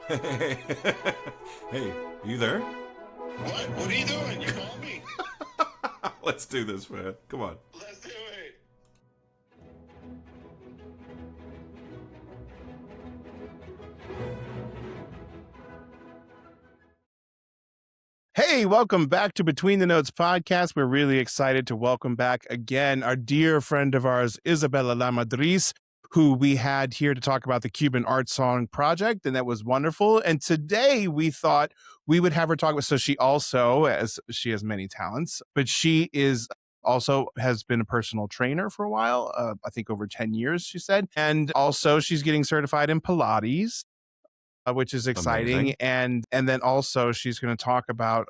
Hey, hey, are you there? What? What are you doing? You called me. Let's do this, man. Come on. Let's do it. Hey, welcome back to Between the Notes podcast. We're really excited to welcome back again our dear friend of ours, Isabella Lamadriz, who we had here to talk about the Cuban Art Song Project, and that was wonderful. And today we thought we would have her talk about, so she also, as she has many talents, but she is also has been a personal trainer for a while, I think over 10 years, she said. And also she's getting certified in Pilates, which is exciting. Amazing. And then also she's going to talk about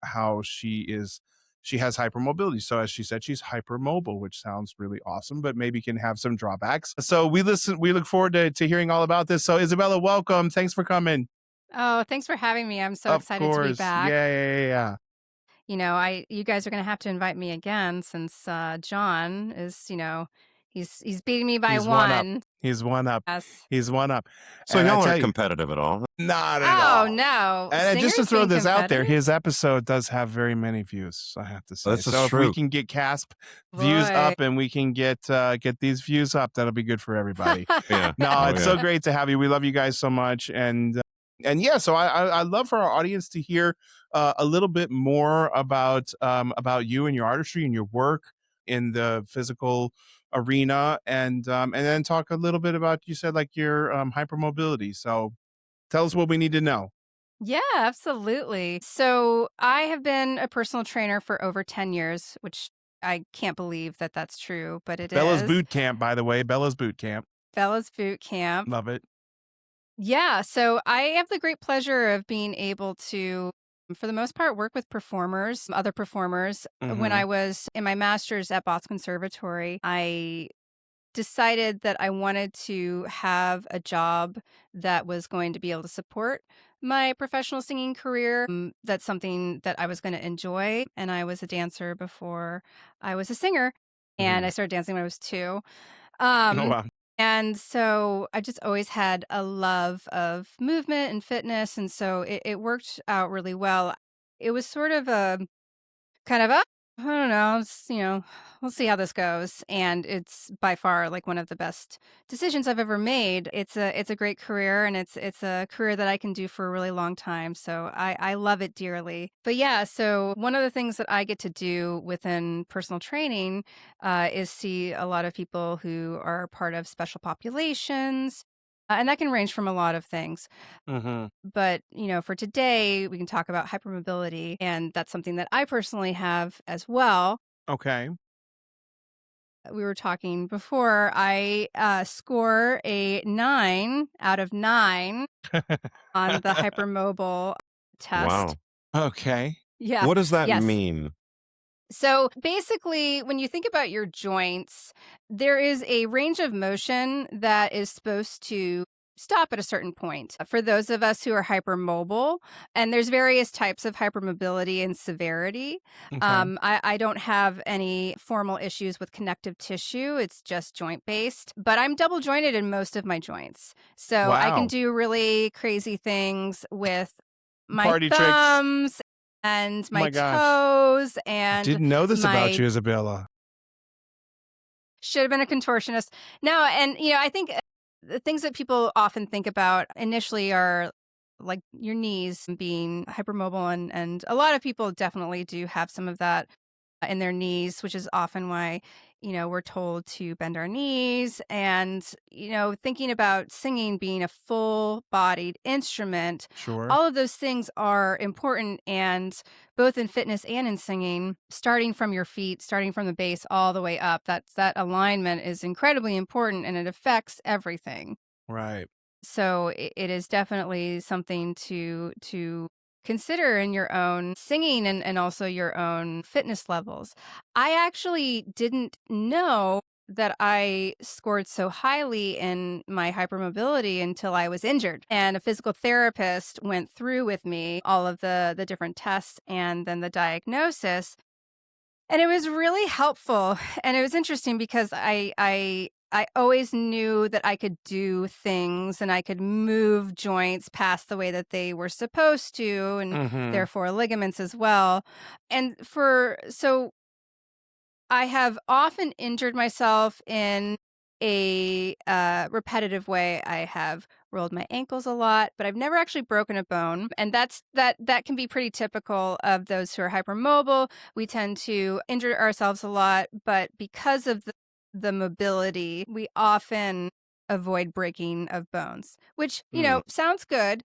how she has hypermobility. So as she said, she's hypermobile, which sounds really awesome, but maybe can have some drawbacks. So we look forward to hearing all about this. So Isabella, welcome. Thanks for coming. Oh, thanks for having me. I'm so Of excited to be course. back. Yeah. You guys are going to have to invite me again since John is, he's beating me by He's one up. one. He's one up. Yes. He's one up. So And I y'all tell aren't you, competitive at all. not at Oh, all. no. And just to Singers throw being this out there, competitive? his episode does have very many views, I have to say. This is So if we true. can get CASP views Boy. up and we can get these views up, that'll be good for everybody. Yeah. No, Oh, it's yeah. so great to have you. We love you guys so much, and yeah. So I love for our audience to hear a little bit more about you and your artistry and your work in the physical arena, and then talk a little bit about, you said, like, your hypermobility. So tell us what we need to know. Yeah, absolutely. So I have been a personal trainer for over 10 years, which I can't believe that that's true, but it Bella's is. Boot Camp, by the way. Bella's Boot Camp. Bella's Boot Camp. Love it. Yeah, so I have the great pleasure of being able to, for the most part, work with performers, other performers. When I was in my master's at Boston Conservatory, I decided that I wanted to have a job that was going to be able to support my professional singing career. That's something that I was going to enjoy. And I was a dancer before I was a singer, and I started dancing when I was 2. Oh, wow. And so I just always had a love of movement and fitness. And so it worked out really well. It was sort of a kind of, I don't know, we'll see how this goes. And it's by far like one of the best decisions I've ever made. It's a great career, and it's a career that I can do for a really long time. So I love it dearly. But yeah, so one of the things that I get to do within personal training is see a lot of people who are part of special populations. And that can range from a lot of things. But, for today, we can talk about hypermobility, and that's something that I personally have as well. Okay. We were talking before. I score a 9 out of 9 on the hypermobile test. Wow. Okay. Yeah. What does that Yes. mean? So basically, when you think about your joints, there is a range of motion that is supposed to stop at a certain point. For those of us who are hypermobile, and there's various types of hypermobility and severity. Okay. I don't have any formal issues with connective tissue. It's just joint based, but I'm double jointed in most of my joints. So I Wow. can do really crazy things with my Party tricks. thumbs and my my gosh. toes, and Didn't know this my about you, Isabella. should have been a contortionist. No, and I think the things that people often think about initially are like your knees being hypermobile, and a lot of people definitely do have some of that in their knees, which is often why we're told to bend our knees. And thinking about singing being a full-bodied instrument, Sure. all of those things are important, and both in fitness and in singing, starting from your feet, starting from the base all the way up, that alignment is incredibly important, and it affects everything. Right. So it is definitely something to consider in your own singing, and also your own fitness levels. I actually didn't know that I scored so highly in my hypermobility until I was injured. And a physical therapist went through with me all of the different tests and then the diagnosis. And it was really helpful. And it was interesting because I I always knew that I could do things and I could move joints past the way that they were supposed to, and Mm-hmm. therefore ligaments as well. So I have often injured myself in a repetitive way. I have rolled my ankles a lot, but I've never actually broken a bone, and that can be pretty typical of those who are hypermobile. We tend to injure ourselves a lot, but because of the mobility, we often avoid breaking of bones, which sounds good,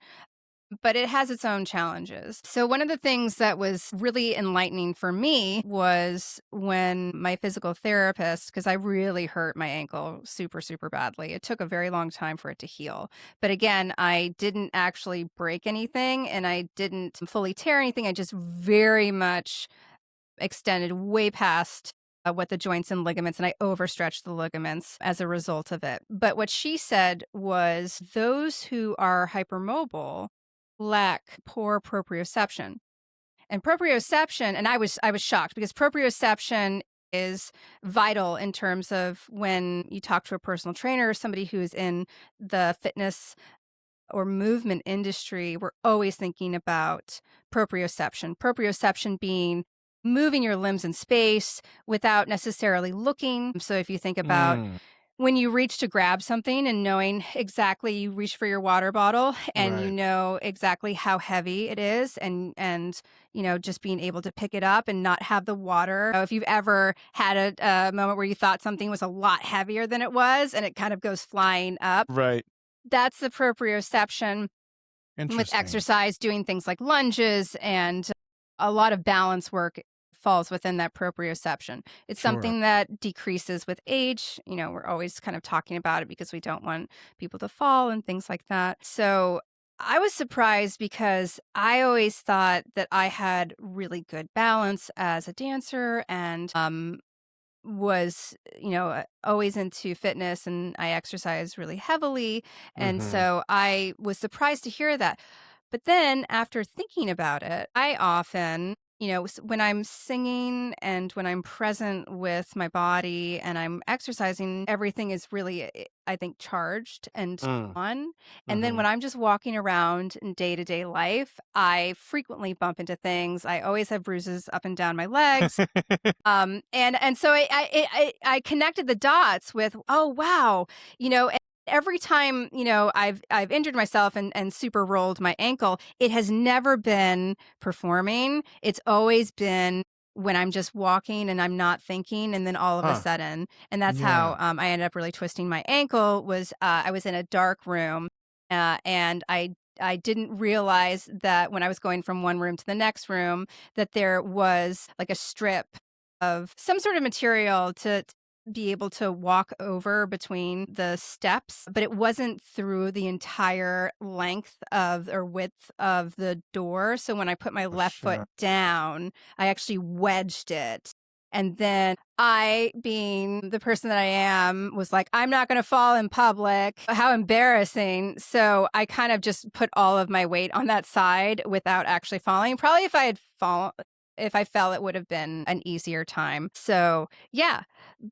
but it has its own challenges. So one of the things that was really enlightening for me was when my physical therapist, because I really hurt my ankle super, super badly. It took a very long time for it to heal. But again, I didn't actually break anything and I didn't fully tear anything. I just very much extended way past what the joints and ligaments, and I overstretched the ligaments as a result of it. But what she said was those who are hypermobile lack poor proprioception. And proprioception, and I was shocked because proprioception is vital in terms of when you talk to a personal trainer or somebody who's in the fitness or movement industry, we're always thinking about proprioception. Proprioception being moving your limbs in space without necessarily looking. So if you think about when you reach to grab something and knowing exactly, you reach for your water bottle and you Right. know exactly how heavy it is, and just being able to pick it up and not have the water. If you've ever had a moment where you thought something was a lot heavier than it was and it kind of goes flying up, Right. that's the proprioception. With Interesting. exercise, doing things like lunges and a lot of balance work falls within that proprioception. It's Sure. something that decreases with age. We're always kind of talking about it because we don't want people to fall and things like that. So I was surprised because I always thought that I had really good balance as a dancer and was always into fitness, and I exercise really heavily, and Mm-hmm. so I was surprised to hear that. But then after thinking about it, I often, when I'm singing and when I'm present with my body and I'm exercising, everything is really, I think, charged and on. And then Mm-hmm. when I'm just walking around in day-to-day life, I frequently bump into things. I always have bruises up and down my legs. And so I connected the dots with, oh wow, and every time I've injured myself and super rolled my ankle, it has never been performing. It's always been when I'm just walking and I'm not thinking, and then all of a Huh. sudden, and that's Yeah. how I ended up really twisting my ankle. Was I was in a dark room, and I didn't realize that when I was going from one room to the next room that there was like a strip of some sort of material to be able to walk over between the steps, but it wasn't through the entire length of or width of the door. So when I put my For left foot sure. down, I actually wedged it. And then I, being the person that I am, was like, I'm not going to fall in public. How embarrassing. So I kind of just put all of my weight on that side without actually falling. Probably if I had fallen, if I fell, it would have been an easier time. So, yeah.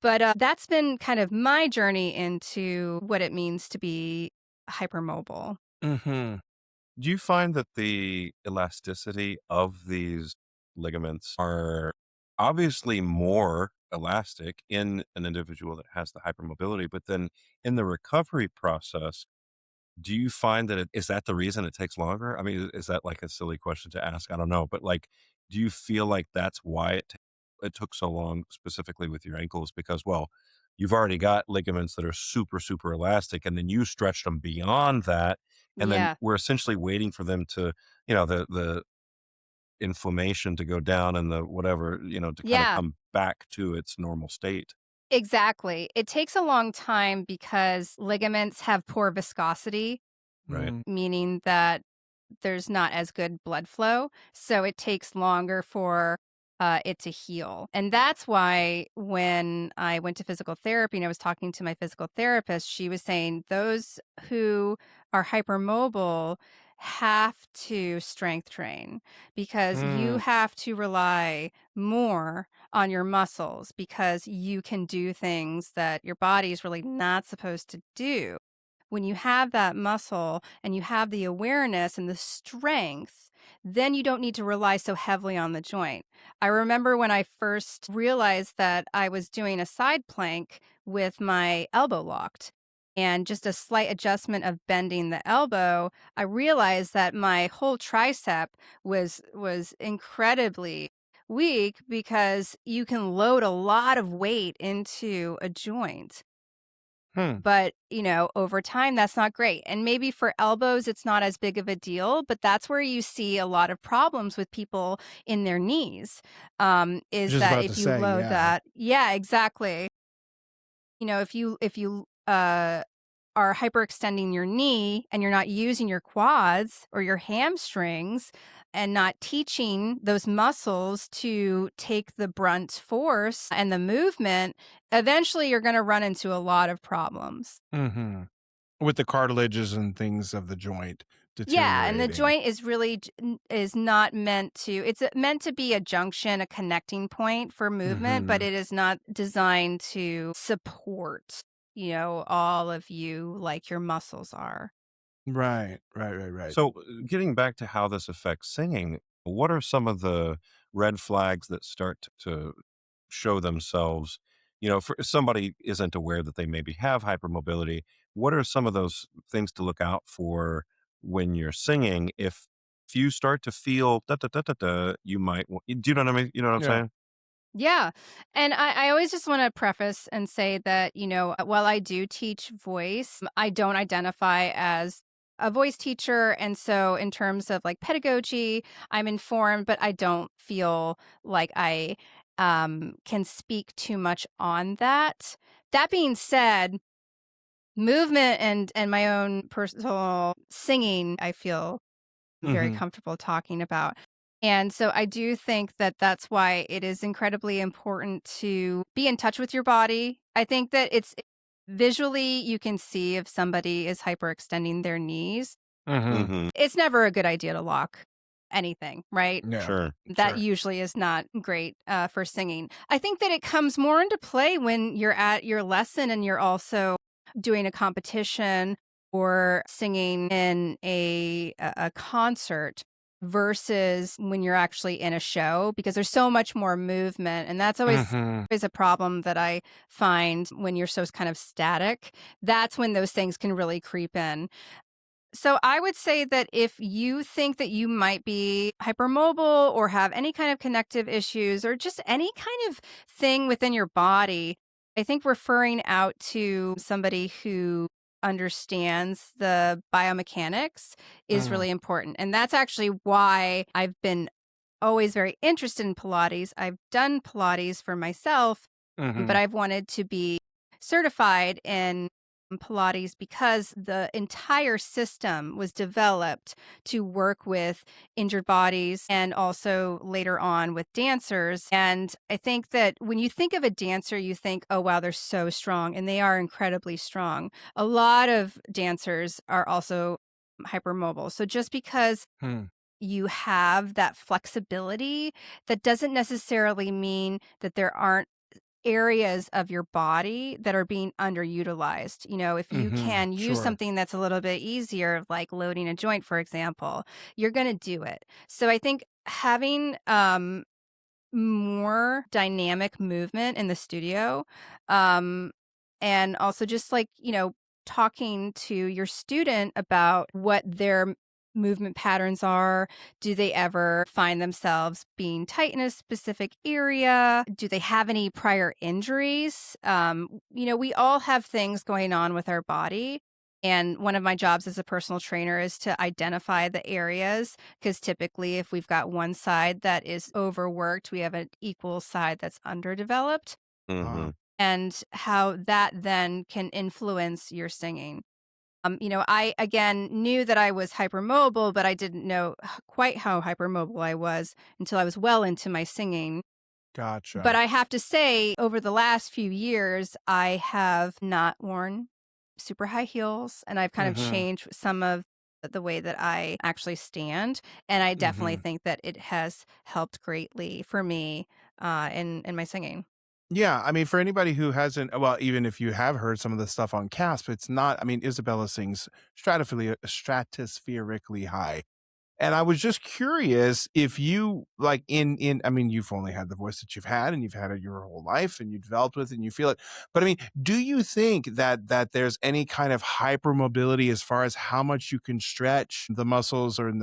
But that's been kind of my journey into what it means to be hypermobile. Mm-hmm. Do you find that the elasticity of these ligaments are obviously more elastic in an individual that has the hypermobility, but then in the recovery process, do you find that is that the reason it takes longer? I mean, is that like a silly question to ask? I don't know, but like, do you feel like that's why it took so long specifically with your ankles? Because, well, you've already got ligaments that are super, super elastic, and then you stretched them beyond that. And then Yeah. we're essentially waiting for them to, the inflammation to go down and the whatever, to kind of Yeah. come back to its normal state. Exactly. It takes a long time because ligaments have poor viscosity, Right. meaning that there's not as good blood flow. So it takes longer for it to heal. And that's why when I went to physical therapy and I was talking to my physical therapist, she was saying those who are hypermobile have to strength train because you Mm. have to rely more on your muscles because you can do things that your body is really not supposed to do. When you have that muscle and you have the awareness and the strength, then you don't need to rely so heavily on the joint. I remember when I first realized that I was doing a side plank with my elbow locked and just a slight adjustment of bending the elbow, I realized that my whole tricep was incredibly weak because you can load a lot of weight into a joint. Hmm. But, over time, that's not great. And maybe for elbows, it's not as big of a deal, but that's where you see a lot of problems with people in their knees, is Just that about to if you say, load yeah. that. Yeah, exactly. If you are hyperextending your knee and you're not using your quads or your hamstrings and not teaching those muscles to take the brunt force and the movement, eventually you're going to run into a lot of problems. Hmm. With the cartilages and things of the joint Yeah, and the deteriorating. joint is really is not meant to, meant to be a junction, a connecting point for movement, but Hmm. it is not designed to support, all of you like your muscles are. Right, right, right, right. So, getting back to how this affects singing, what are some of the red flags that start to show themselves? For if somebody isn't aware that they maybe have hypermobility, what are some of those things to look out for when you're singing? If you start to feel da da da da da, you might. Do you know what I mean? You know what I'm Yeah. saying? Yeah. And I always just want to preface and say that, while I do teach voice, I don't identify as a voice teacher. And so, in terms of like pedagogy, I'm informed, but I don't feel like I can speak too much on that. That being said, movement and my own personal singing, I feel very Hmm. comfortable talking about. And so I do think that that's why it is incredibly important to be in touch with your body. I think that it's visually, you can see if somebody is hyperextending their knees. Hmm. Mhm. It's never a good idea to lock anything, right? Yeah. Sure. That Sure. usually is not great for singing. I think that it comes more into play when you're at your lesson and you're also doing a competition or singing in a concert versus when you're actually in a show because there's so much more movement. And that's always Hmm. is a problem that I find when you're so kind of static. That's when those things can really creep in. So I would say that if you think that you might be hypermobile or have any kind of connective issues or just any kind of thing within your body, I think referring out to somebody who understands the biomechanics is Hmm. really important. And that's actually why I've been always very interested in Pilates. I've done Pilates for myself, but Hmm. I've wanted to be certified in Pilates because the entire system was developed to work with injured bodies and also later on with dancers. And I think that when you think of a dancer, you think, oh, wow, they're so strong. And they are incredibly strong. A lot of dancers are also hypermobile. So just because Hmm. you have that flexibility, that doesn't necessarily mean that there aren't areas of your body that are being underutilized. If you Hmm. can use Sure. something that's a little bit easier, like loading a joint, for example, you're going to do it. So I think having more dynamic movement in the studio, um, and also just like, talking to your student about what their movement patterns are. Do they ever find themselves being tight in a specific area? Do they have any prior injuries? We all have things going on with our body. And one of my jobs as a personal trainer is to identify the areas because typically, if we've got one side that is overworked, we have an equal side that's underdeveloped, Uh, Mhm. and how that then can influence your singing. I again knew that I was hypermobile, but I didn't know quite how hypermobile I was until I was well into my singing. But gotcha. I have to say, over the last few years, I have not worn super high heels and I've kind of Hmm. changed some of the way that I actually stand. And I definitely Hmm. think that it has helped greatly for me in my singing. Yeah, I mean, for anybody who hasn't, well, even if you have heard some of the stuff on Casp, it's not. I mean, Isabella sings stratospherically high. And I was just curious if you like in I mean, you've only had the voice that you've had and you've had it your whole life and you developed with it and you feel it. But I mean, do you think that there's any kind of hypermobility as far as how much you can stretch the muscles or in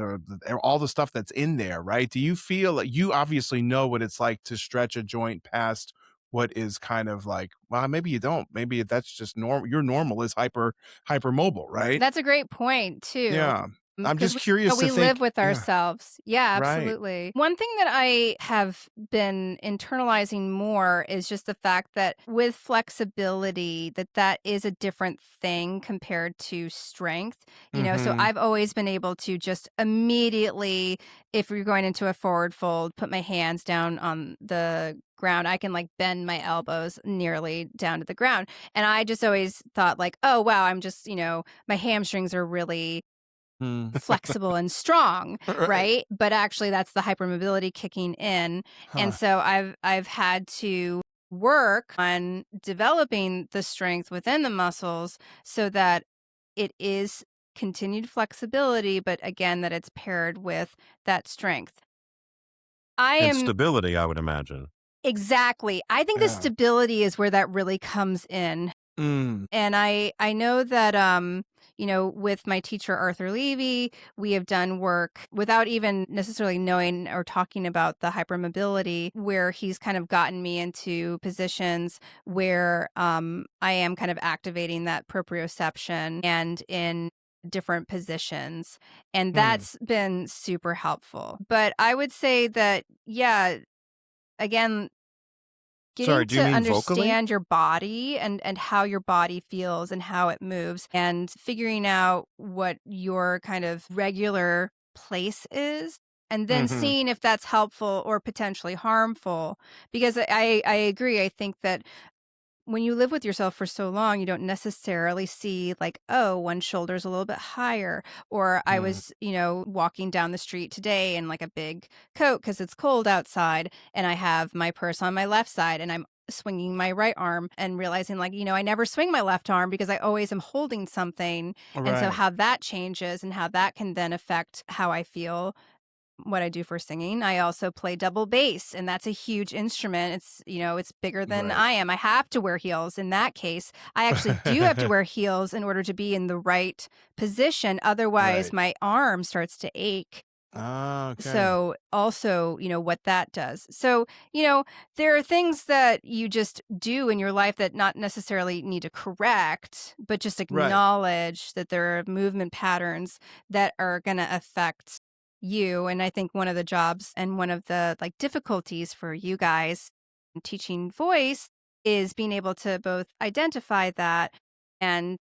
all the stuff that's in there, right? Do you feel like you obviously know what it's like to stretch a joint past what is kind of like, well, maybe you don't. Maybe that's just normal. Your normal is hypermobile, right? That's a great point too. Yeah. I'm Because just curious to we live think, with yeah, ourselves. Yeah, right. absolutely. One thing that I have been internalizing more is just the fact that with flexibility, that is a different thing compared to strength. So Mhm. I've always been able to just immediately, if you're going into a forward fold, put my hands down on the ground. I can like bend my elbows nearly down to the ground. And I just always thought like, oh wow, I'm just, my hamstrings are really Mm. flexible and strong, Right. right? But actually that's the hypermobility kicking in. And Huh. so I've had to work on developing the strength within the muscles so that it is continued flexibility, but again that it's paired with that strength. I And am stability, I would imagine. exactly. I think the Yeah. stability is where that really comes in. Mm. And I know that with my teacher Arthur Levy, we have done work without even necessarily knowing or talking about the hypermobility, where he's kind of gotten me into positions where I am kind of activating that proprioception and in different positions. And Mm. that's been super helpful. But I would say that, yeah, again, Sorry, getting do you to mean vocally? understand your body and how your body feels and how it moves and figuring out what your kind of regular place is and then Mhm. seeing if that's helpful or potentially harmful because I agree. I think that when you live with yourself for so long, you don't necessarily see like, oh, one shoulder's a little bit higher. Or I Mm. was, walking down the street today in like a big coat because it's cold outside. And I have my purse on my left side and I'm swinging my right arm and realizing like, I never swing my left arm because I always am holding something. And so Right. how that changes and how that can then affect how I feel what I do for singing. I also play double bass, and that's a huge instrument. It's bigger than Right. I am. I have to wear heels in that case. I actually do have to wear heels in order to be in the right position. Otherwise, Right. my arm starts to ache. Ah, okay. So, also, what that does. So, there are things that you just do in your life that not necessarily need to correct, but just Right. acknowledge that there are movement patterns that are going to affect you. And I think one of the jobs and one of the like difficulties for you guys in teaching voice is being able to both identify that and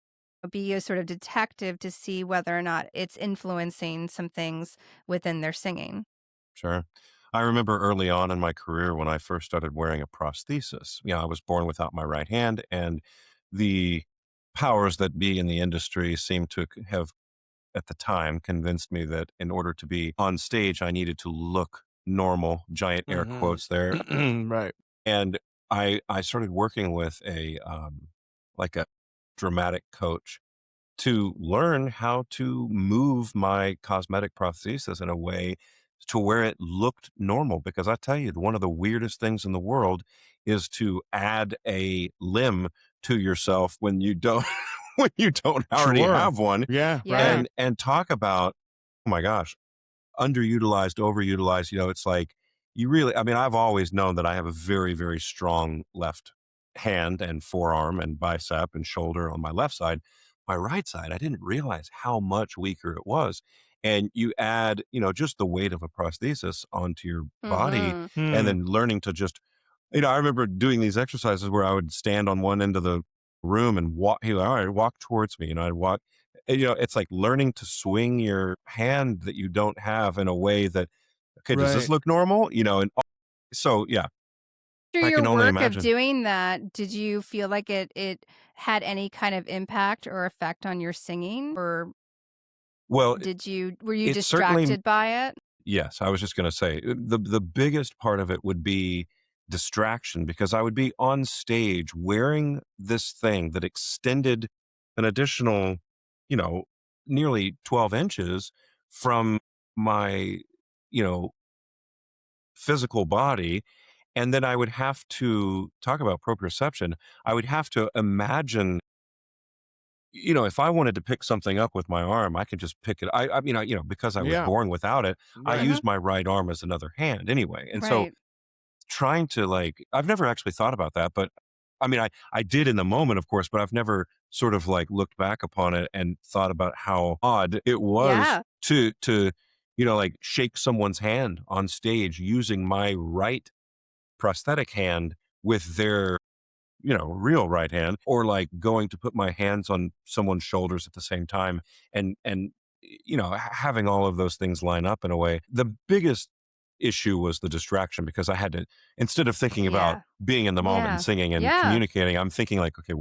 be a sort of detective to see whether or not it's influencing some things within their singing. Sure. I remember early on in my career when I first started wearing a prosthesis. I was born without my right hand, and the powers that be in the industry seemed to have, at the time, convinced me that in order to be on stage, I needed to look normal, giant air Mhm. quotes there. Right. And I started working with like a dramatic coach to learn how to move my cosmetic prosthesis in a way to where it looked normal. Because I tell you, one of the weirdest things in the world is to add a limb to yourself when you don't when you don't already Sure. have one, Yeah, Yeah. right. and talk about, oh my gosh, underutilized, overutilized. It's like you really, I mean, I've always known that I have a very, very strong left hand and forearm and bicep and shoulder on my left side. My right side, I didn't realize how much weaker it was. And you add, just the weight of a prosthesis onto your body Mhm. and Hmm. then learning to just, I remember doing these exercises where I would stand on one end of the room and walk, all right, walk towards me. I'd walk, and, it's like learning to swing your hand that you don't have in a way that, okay, does this Right. look normal? And so, yeah, Through I your can only work of imagine. doing that, did you feel like it had any kind of impact or effect on your singing or Well, Were you it's certainly distracted by it? yes, I was just gonna say, the biggest part of it would be distraction because I would be on stage wearing this thing that extended an additional, you know, nearly 12 inches from my, you know, physical body, and then I would have to talk about proprioception. I would have to imagine, if I wanted to pick something up with my arm, I could just pick it. I mean, because I was Yeah. born without it, I Right. Mhm. use my right arm as another hand anyway. And so Right. trying to I've never actually thought about that, but I mean, I did in the moment, of course, but I've never sort of looked back upon it and thought about how odd it was Yeah. to, shake someone's hand on stage using my right prosthetic hand with their real right hand, or going to put my hands on someone's shoulders at the same time, and having all of those things line up in a way. The biggest issue was the distraction because I had to, instead of thinking about Yeah. being in the moment and Yeah. singing and Yeah. communicating, I'm thinking okay,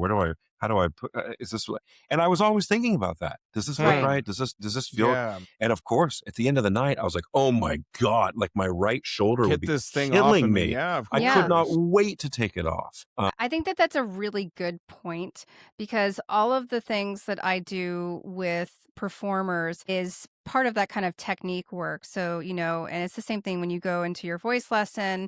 how do I put, is this what, and I was always thinking about that. Does this look Right. Yeah. right? Does this feel, Yeah. and of course, at the end of the night, I was like, oh my God, like my right shoulder would Get be this thing off of killing me. me. Yeah, of I could Yeah. not course. wait to take it off. I think that that's a really good point because all of the things that I do with performers is part of that kind of technique work. So, and it's the same thing when you go into your voice lesson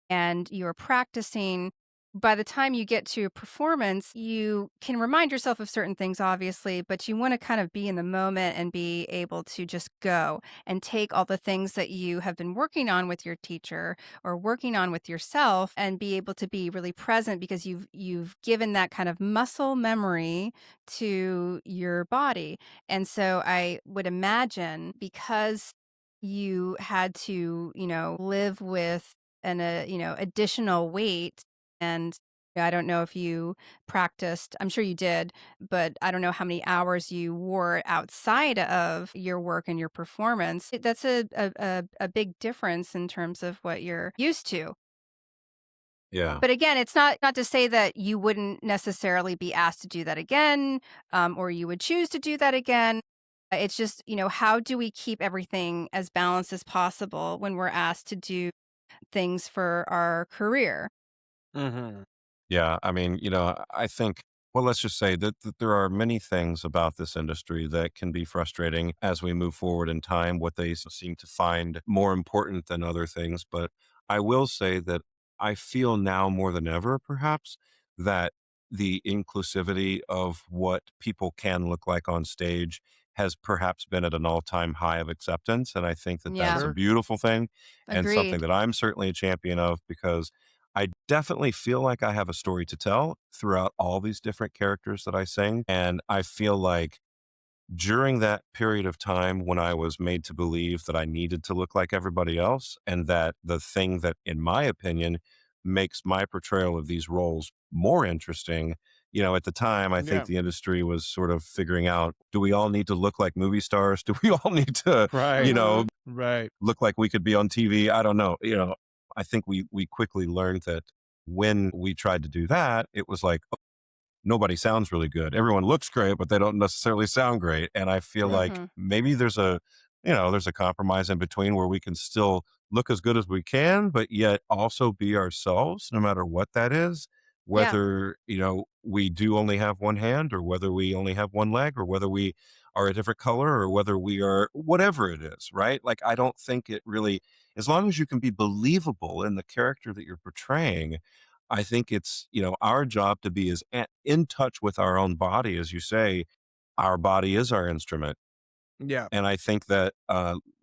and you're practicing. By the time you get to a performance, you can remind yourself of certain things, obviously, but you want to kind of be in the moment and be able to just go and take all the things that you have been working on with your teacher or working on with yourself and be able to be really present because you've given that kind of muscle memory to your body. And so I would imagine because you had to, live with an additional weight, and I don't know if you practiced, I'm sure you did, but I don't know how many hours you wore outside of your work and your performance. That's a big difference in terms of what you're used to. Yeah. But again, it's not to say that you wouldn't necessarily be asked to do that again, or you would choose to do that again. It's just, how do we keep everything as balanced as possible when we're asked to do things for our career? Hmm. Yeah, I mean, I think, well, let's just say that there are many things about this industry that can be frustrating as we move forward in time, what they seem to find more important than other things. But I will say that I feel now more than ever, perhaps, that the inclusivity of what people can look like on stage has perhaps been at an all-time high of acceptance. And I think that that's Yeah, a Sure. beautiful thing and something agreed. that I'm certainly a champion of because I definitely feel like I have a story to tell throughout all these different characters that I sing. And I feel like during that period of time when I was made to believe that I needed to look like everybody else, and that the thing that, in my opinion, makes my portrayal of these roles more interesting. At the time, I think Yeah. the industry was sort of figuring out, do we all need to look like movie stars? Do we all need to, you Right. know, Mhm. Right. look like we could be on TV? I don't know. I think we quickly learned that when we tried to do that, it was like, oh, nobody sounds really good. Everyone looks great, but they don't necessarily sound great. And I feel like Mhm. maybe there's a compromise in between where we can still look as good as we can, but yet also be ourselves, no matter what that is. Yeah. Whether, we do only have one hand, or whether we only have one leg, or whether we are a different color, or whether we are whatever it is, right? Like, I don't think it really, as long as you can be believable in the character that you're portraying, I think it's, our job to be as in touch with our own body. As you say, our body is our instrument. Yeah. And I think that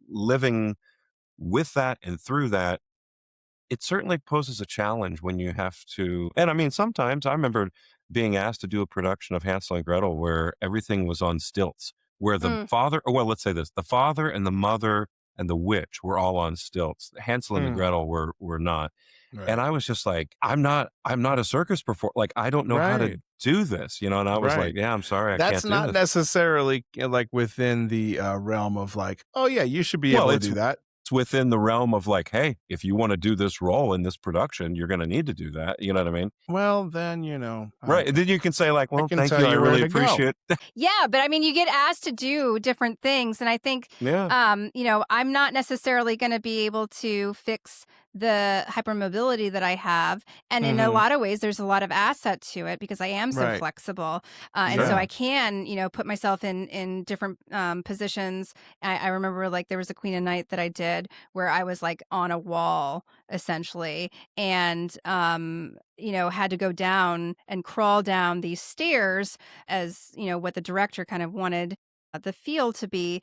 living with that and through that, it certainly poses a challenge when you have to. And I mean, sometimes I remember being asked to do a production of Hansel and Gretel where everything was on stilts, where the Mm. father, or well, let's say this, the father and the mother and the witch were all on stilts. Hansel and the Hmm. Gretel were not. And Right. I was just like, I'm not a circus performer. Like, I don't know how to Right. do this, and I was like, Right. yeah, I'm sorry, I That's can't do not this. necessarily like within the realm of like, oh yeah, you should be Well, able to it's do that. that's within the realm of like, hey, if you want to do this role in this production, you're going to need to do that. You know what I mean? Well, then, Right. Then you can say like, I well, can thank tell you. I you where really to go. appreciate it. Yeah, but I mean, you get asked to do different things, and I think, Yeah. I'm not necessarily going to be able to fix the hypermobility that I have, and in a Mhm. lot of ways, there's a lot of asset to it because I am so Right. flexible, and so Yeah. I can, put myself in different positions. I remember like there was a Queen of Night that I did where I was like on a wall essentially, and had to go down and crawl down these stairs as what the director kind of wanted the feel to be,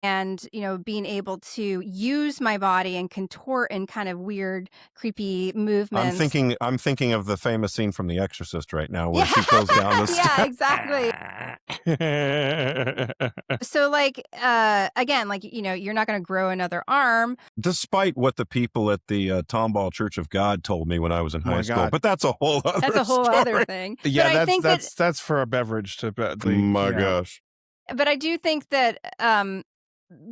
and being able to use my body and contort in kind of weird creepy movements. I'm thinking of the famous scene from The Exorcist right now where Yeah. she goes down the Yeah, steps. exactly. So like again, like you're not going to grow another arm. Despite what the people at the Tomball Church of God told me when I was in high My school, God. but that's a whole other That's a whole other story. thing. Yeah, But I think that's for a beverage to My gosh. but I do think that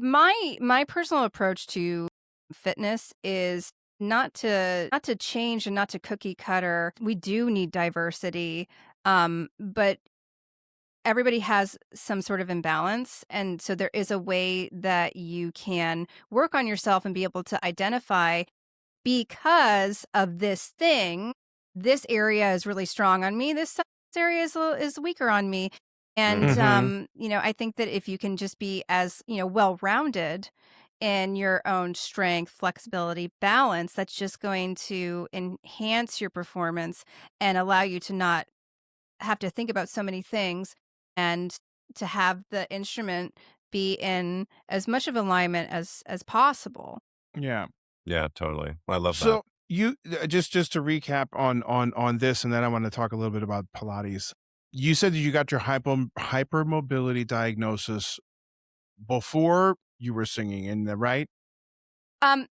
my personal approach to fitness is not to change and not to cookie cutter. We do need diversity, but everybody has some sort of imbalance, and so there is a way that you can work on yourself and be able to identify, because of this thing, this area is really strong on me. This area is weaker on me. And, Mhm. I think that if you can just be as, well-rounded in your own strength, flexibility, balance, that's just going to enhance your performance and allow you to not have to think about so many things, and to have the instrument be in as much of alignment as possible. Yeah. Yeah, totally. I love that. So you just to recap on this, and then I want to talk a little bit about Pilates. You said that you got your hypermobility diagnosis before you were singing, in the right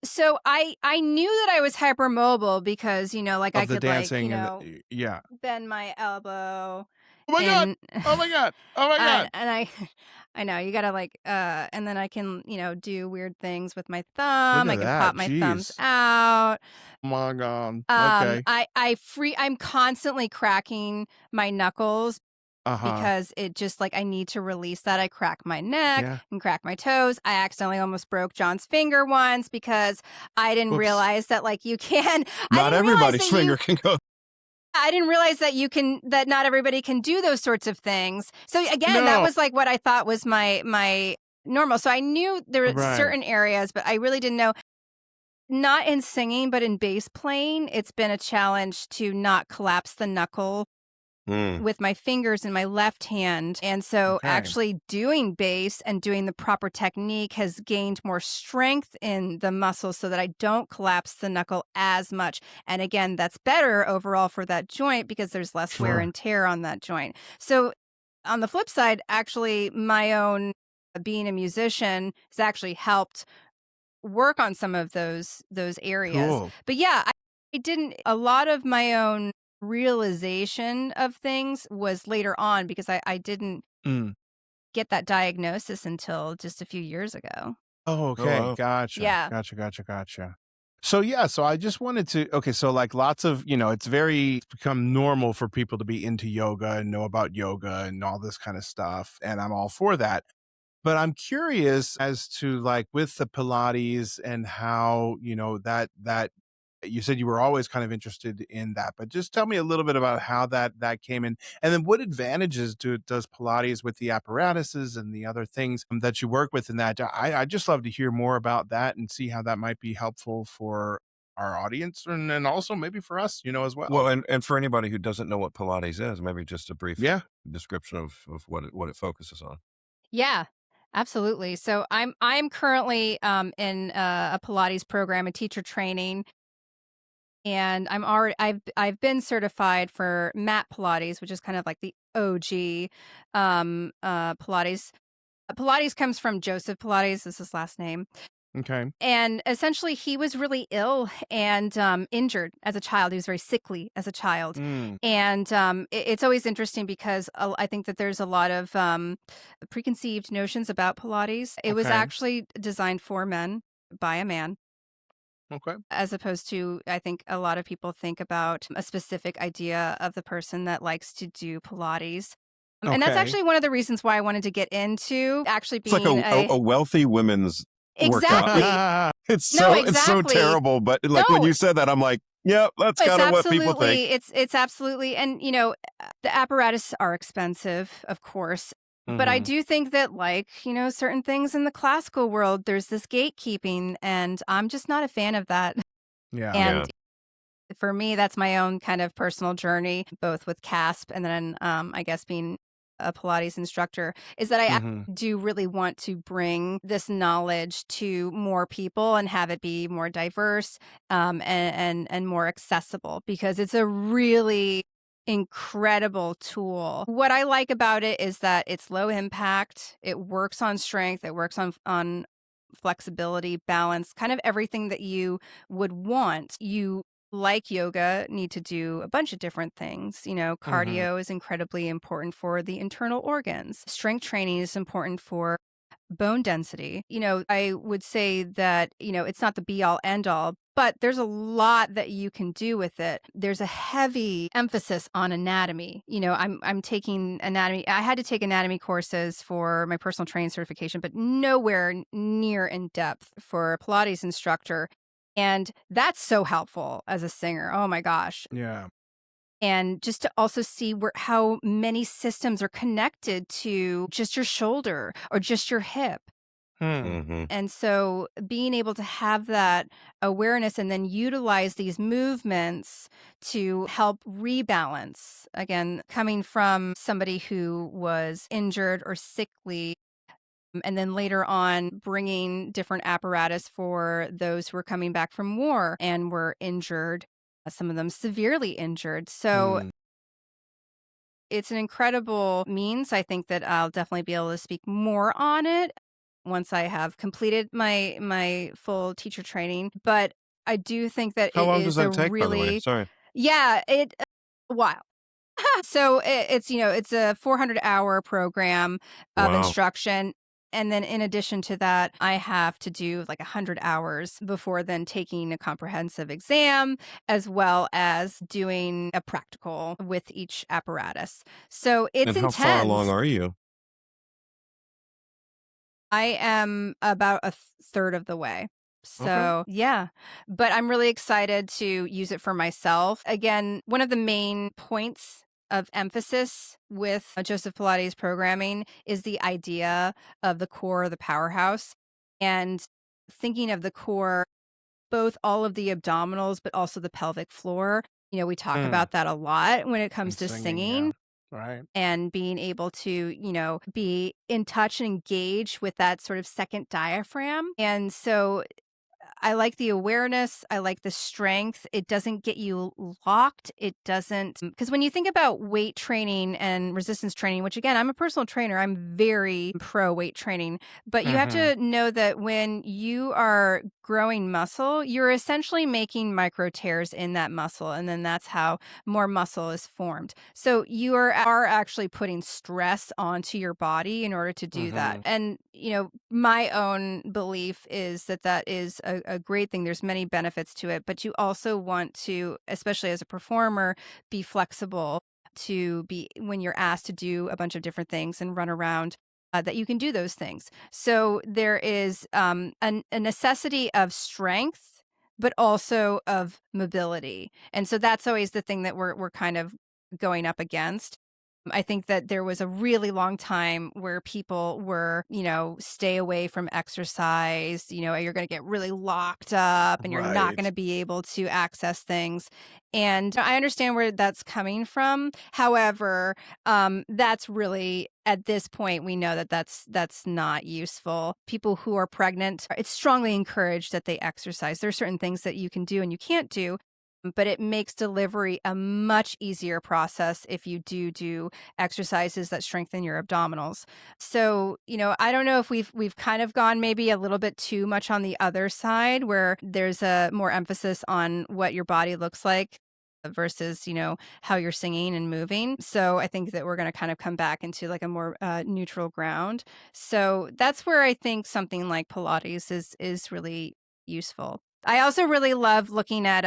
So I knew that I was hypermobile because, like I of the could like, dancing yeah. bend my elbow Oh my God! and Oh my God! Oh my God! and I I know you gotta like and then I can, do weird things with my thumb. Look I at can pop that! my thumbs Jeez! out. Oh my God! Okay. I'm constantly cracking my knuckles Uh-huh. because it just like I need to release that. I crack my neck Yeah. and crack my toes. I accidentally almost broke John's finger once because I didn't Oops. realize that like you can I Not didn't realize everybody's that finger can go. I didn't realize that that not everybody can do those sorts of things. So again, that No. was like what I thought was my normal. So I knew there were Right. certain areas, but I really didn't know. Not in singing, but in bass playing, it's been a challenge to not collapse the knuckle Mm. with my fingers in my left hand. And so Okay. actually doing bass and doing the proper technique has gained more strength in the muscles so that I don't collapse the knuckle as much. And again, that's better overall for that joint because there's less wear Sure. and tear on that joint. So on the flip side, actually my own being a musician has actually helped work on some of those areas. Cool. But yeah, I didn't a lot of my own realization of things was later on because I didn't Mm. get that diagnosis until just a few years ago. Oh, Oh, okay. wow. Gotcha. Yeah. Gotcha. So yeah, so I just wanted to okay, so like lots of, it's become normal for people to be into yoga and know about yoga and all this kind of stuff, and I'm all for that. But I'm curious as to like with the Pilates and how, that you said you were always kind of interested in that, but just tell me a little bit about how that came in. And then what advantages does Pilates with the apparatuses and the other things that you work with in that? I just love to hear more about that and see how that might be helpful for our audience and then also maybe for us, as well. Well, and for anybody who doesn't know what Pilates is, maybe just a brief Yeah. description of what it focuses on. Yeah. Absolutely. So I'm currently in a Pilates program, a teacher training, and I've been certified for mat Pilates, which is kind of like the OG Pilates. Pilates comes from Joseph Pilates, is his last name. Okay. And essentially, he was really ill and injured as a child. He was very sickly as a child. Mm, And it's always interesting because I think that there's a lot of preconceived notions about Pilates. It was okay. actually designed for men. by a man. Okay. As opposed to, I think a lot of people think about a specific idea of the person that likes to do Pilates. And that's Okay. actually one of the reasons why I wanted to get into actually It's like being a wealthy women's workout. exactly. It's No, so exactly. terrible, but like when No, you said that, I'm like, yeah, that's it's kind of what people think. absolutely, it's absolutely, and the apparatus are expensive, of course. But I Hmm. do think that, like, certain things in the classical world, there's this gatekeeping, and I'm just not a fan of that. Yeah. Yeah. And for me, that's my own kind of personal journey, both with CASP and then, I guess, being a Pilates instructor, is that I actually Hmm. do really want to bring this knowledge to more people and have it be more diverse, and more accessible, because it's a really incredible tool. What I like about it is that it's low impact. It works on strength. It works on flexibility, balance, kind of everything that you would want. You, like yoga, need to do a bunch of different things. Hmm. Cardio is incredibly important for the internal organs. Strength training is important for bone density. I would say that, it's not the be all end all, but there's a lot that you can do with it. There's a heavy emphasis on anatomy. I'm taking anatomy. I had to take anatomy courses for my personal training certification, but nowhere near in depth for a Pilates instructor. And that's so helpful as a singer. Oh my gosh. Yeah. And just to also see how many systems are connected to just your shoulder or just your hip. Hmm. Hmm. And so being able to have that awareness and then utilize these movements to help rebalance, again, coming from somebody who was injured or sickly, and then later on bringing different apparatus for those who were coming back from war and were injured, some of them severely injured. So Hmm. it's an incredible means. I think that I'll definitely be able to speak more on it once I have completed my full teacher training. But I do think that How it long does is a that take, by the way? really, Sorry. yeah, a while. So it's a 400-hour program of Wow. instruction. And then in addition to that, I have to do like 100 hours before then taking a comprehensive exam, as well as doing a practical with each apparatus. So it's And how far along intense. are you? I am about a third of the way. Okay. So, yeah, but I'm really excited to use it for myself. Again, one of the main points of emphasis with Joseph Pilates programming is the idea of the core, the powerhouse, and thinking of the core, both all of the abdominals, but also the pelvic floor. We talk Hmm. about that a lot when it comes And to singing. Yeah. singing Right. and being able to, be in touch and engage with that sort of second diaphragm. And so I like the awareness. I like the strength. It doesn't get you locked. It doesn't, because when you think about weight training and resistance training, which again, I'm a personal trainer, I'm very pro weight training, but you have Hmm. to know that when you are growing muscle, you're essentially making micro tears in that muscle. And then that's how more muscle is formed. So you are actually putting stress onto your body in order to do that. Hmm. And, my own belief is that that is a great thing. There's many benefits to it, but you also want to, especially as a performer, be flexible to be when you're asked to do a bunch of different things and run around. That you can do those things. So there is a necessity of strength, but also of mobility. And so that's always the thing that we're kind of going up against. I think that there was a really long time where people were, stay away from exercise. You're going to get really locked up and you're not going Right. to be able to access things. And I understand where that's coming from. However, that's really, at this point, we know that that's not useful. People who are pregnant, it's strongly encouraged that they exercise. There are certain things that you can do and you can't do, but it makes delivery a much easier process if you do exercises that strengthen your abdominals. So, I don't know if we've kind of gone maybe a little bit too much on the other side where there's a more emphasis on what your body looks like versus, how you're singing and moving. So I think that we're going to kind of come back into like a more neutral ground. So that's where I think something like Pilates is really useful. I also really love looking at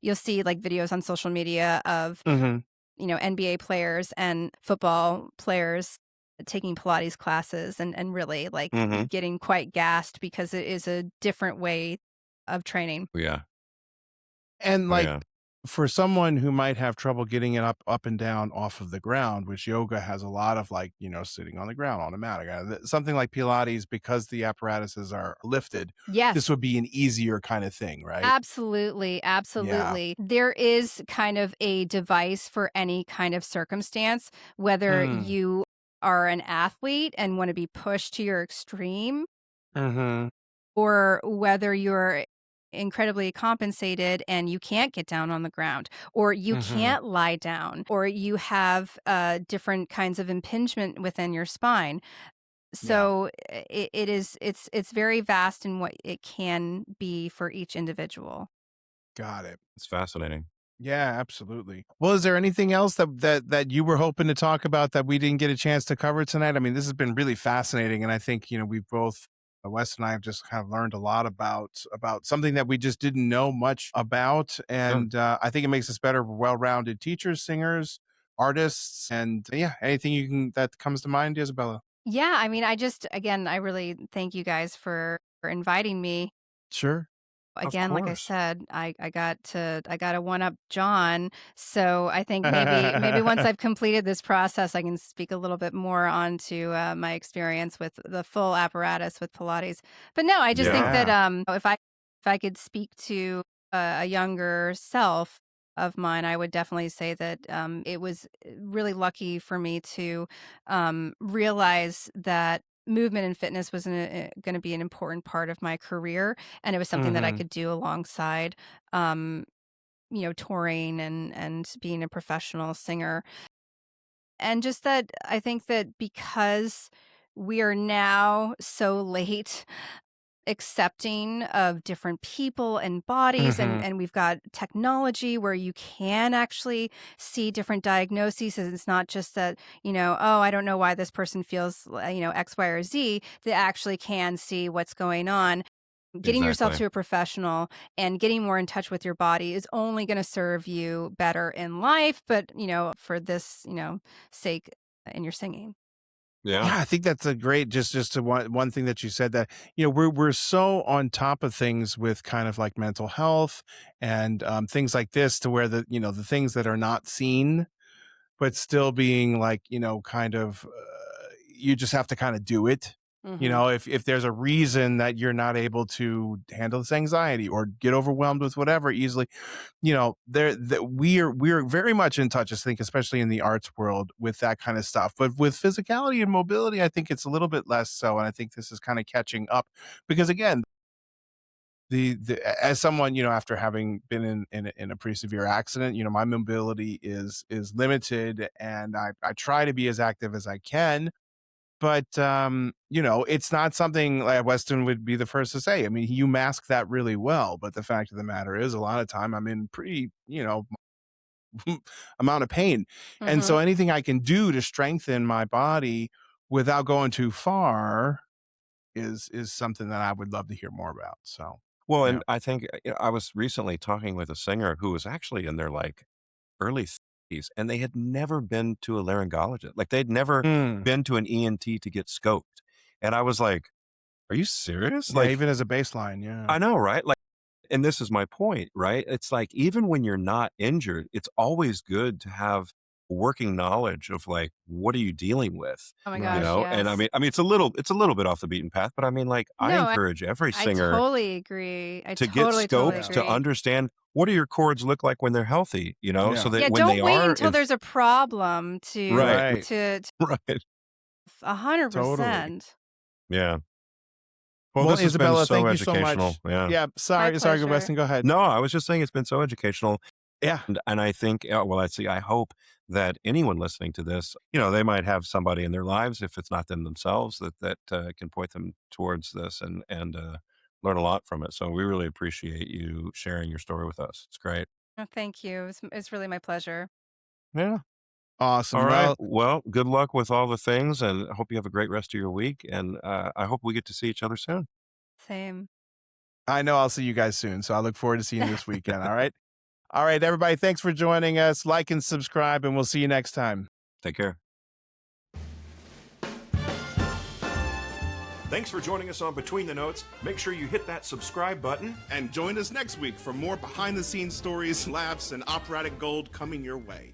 you'll see like videos on social media of, Hmm. NBA players and football players taking Pilates classes and really like Mhm. getting quite gassed because it is a different way of training. Oh, yeah. And Oh, like yeah. for someone who might have trouble getting it up and down off of the ground, which yoga has a lot of like, sitting on the ground on a mat. Something like Pilates, because the apparatuses are lifted, this Yes. would be an easier kind of thing, right? Absolutely, Yeah. absolutely. There is kind of a device for any kind of circumstance, whether Mm. you are an athlete and want to be pushed to your extreme, Hmm. or whether you're incredibly compensated and you can't get down on the ground, or you Hmm. can't lie down, or you have different kinds of impingement within your spine. Yeah. So it's very vast in what it can be for each individual. Got it. It's fascinating. Yeah, absolutely. Well, is there anything else that you were hoping to talk about that we didn't get a chance to cover tonight? I mean, this has been really fascinating, and I think we both, Wes and I, have just kind of learned a lot about something that we just didn't know much about, Yeah. and I think it makes us better, well-rounded teachers, singers, artists, and yeah, anything you can that comes to mind, Isabella. Yeah, I mean, I really thank you guys for inviting me. Sure, of Again, like I course. said, I got to one up John. So I think maybe once I've completed this process, I can speak a little bit more onto my experience with the full apparatus with Pilates. But no, I just think Yeah. that Yeah. if I could speak to a younger self of mine, I would definitely say that it was really lucky for me to realize that movement and fitness was going to be an important part of my career, and it was something that I Hmm. could do alongside um touring and being a professional singer. And just that I think that because we are now so late accepting of different people and bodies, Hmm. and we've got technology where you can actually see different diagnoses, and it's not just that, oh, I don't know why this person feels X, Y, or Z. They actually can see what's going on. Getting yourself Exactly. to a professional and getting more in touch with your body is only going to serve you better in life, but for this sake in your singing. Yeah. Yeah, I think that's a great just to one thing that you said, that we're so on top of things with kind of like mental health and things like this, to where the things that are not seen but still being like, kind of, you just have to kind of do it. Hmm. If there's a reason that you're not able to handle this anxiety or get overwhelmed with whatever easily, there that we're very much in touch, I think, especially in the arts world, with that kind of stuff. But with physicality and mobility, I think it's a little bit less so. And I think this is kind of catching up because, again, as someone, after having been in a pretty severe accident, my mobility is limited, and I try to be as active as I can. But it's not something like Weston would be the first to say. I mean, you mask that really well, but the fact of the matter is, a lot of time I'm in pretty, amount of pain. And Hmm. so anything I can do to strengthen my body without going too far is something that I would love to hear more about. So, Well, yeah. and I think, I was recently talking with a singer who was actually in their, like, early 30s, and they had never been to a laryngologist. Like, they'd never Mm. been to an ENT to get scoped. And I was like, "Are you serious?" Yeah, Like, even as a baseline, yeah. I know, right? Like, and this is my point, right? It's like, even when you're not injured, it's always good to have working knowledge of, like, what are you dealing with, Oh my Right. gosh, And yes. it's a little bit off the beaten path, but I mean, like, I No, encourage every I singer totally agree. I to get totally Yeah. scoped, to agree. understand what do your chords look like when they're healthy, so Yeah. that Yeah, when they don't wait are until in there's a problem to right, Right. to right. Totally. 100%. Yeah. Well, Well, this has been Isabella, so thank you so educational. much. Yeah. Yeah, My sorry, pleasure. Weston, go ahead. No, I was just saying it's been so educational. Yeah. And I think, well, I hope that anyone listening to this, they might have somebody in their lives, if it's not them themselves, that can point them towards this and learn a lot from it. So we really appreciate you sharing your story with us. It's great. Oh, thank you. It's really my pleasure. Yeah. All Awesome. right. Well, Well, good luck with all the things, and I hope you have a great rest of your week. And I hope we get to see each other soon. Same. I know I'll see you guys soon, so I look forward to seeing you this weekend. All right. All right, everybody. Thanks for joining us. Like and subscribe, and we'll see you next time. Take care. Thanks for joining us on Between the Notes. Make sure you hit that subscribe button. And join us next week for more behind-the-scenes stories, laughs, and operatic gold coming your way.